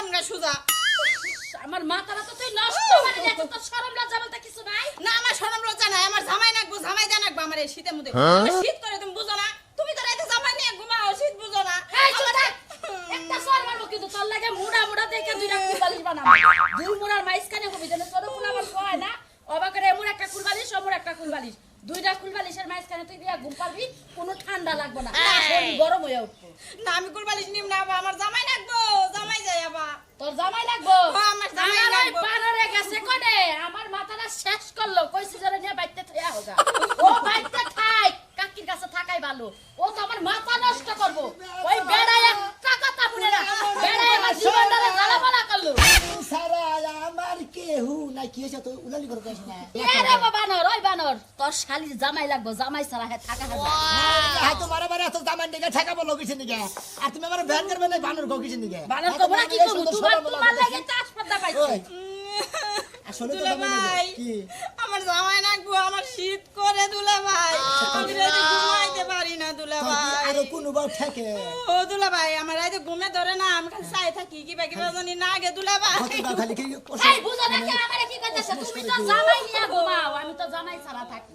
গেলাম না সুজা। আমার মাথাটা তো তুই নষ্ট করে দিয়েছিস, তোর শরম লজ্জা বলতে কিছু নাই? না আমার শরম লজ্জা নাই, আমার জামাই নাকবো, জামাই দেন নাকবো আমার এই শীতের মধ্যে। আমার শীত করে তুমি বুঝো না, তুমি তো রাইতে জামাই নিয়ে ঘুমাও, শীত বুঝো না। এই চুপ থাক। একটা সর মারবো কিন্তু তোর লাগে মুড়া মুড়া দেখে দুইটা কুলবালিশ বানাবো। দুই মুড়ার মাইজখানে হবি যেন ছোট ফুল আমার কয় না অবাক করে এমন একটা কুলবালিশ অমর একটা কুলবালিশ, দুইটা কুলবালিশের মাইজখানে তুই দিয়া ঘুম পারবি, কোনো ঠান্ডা লাগবে না, শরীর গরম হয়ে উঠবে। না আমি কুরবালিশ নিম না, আবার আমার জামাই নাকবো, জামাই যাই আবার। তোর জামাই লাগবো? আমার জামাই আমার ওই লাগবো। পাড়ারে গেছে কোনে, আমার মাথাটা শেষ করলো, কইছি জরে নিয়ে বাইতে থইয়া হোগা। ও বাইতে থাই, কাকির কাছে থাকাই ভালো, ও তো আমার মাথা নষ্ট করবো। ওই বেড়ায় একটা কথা বলে না, বেড়ায় আমার জীবনটারে জ্বালাপালা করলো। সারা আমার কেহু না কি হয়েছে তো উলালি করে দেখ না এ রে বানর, ওই বানর, তোর শালির জামাই লাগবো, জামাই ছাড়া হে থাকা হবে না। হ্যাঁ তো মারা মারা এত জামান দিকে ঠেকাবো লোকেছে নিকে আর তুমি আমার ভ্যান করবে না বানর গকিছে নিকে বানর কবো না কি করবো, তোমার লাগে চাষ পাতা পাইছে। আসলে তো দুলা জামাই ভাই, কি আমার জামাই নাকবো, আমার শীত করে দুলা ভাই, আমি রাইতে ঘুমাইতে পারি না দুলা ভাই। আরো কোন বাউ ঠেকে ও দুলা ভাই, আমার রাইতে ঘুমে ধরে না, আমি খালি চাই থাকি কিবা কিবা জানি না গে দুলা ভাই। কত দাও খালি কি এই বুঝো না কে আমারে কি কইতাছে, তুমি তো জামাই নিয়া ঘুমাও, আমি তো জামাই ছাড়া থাকি।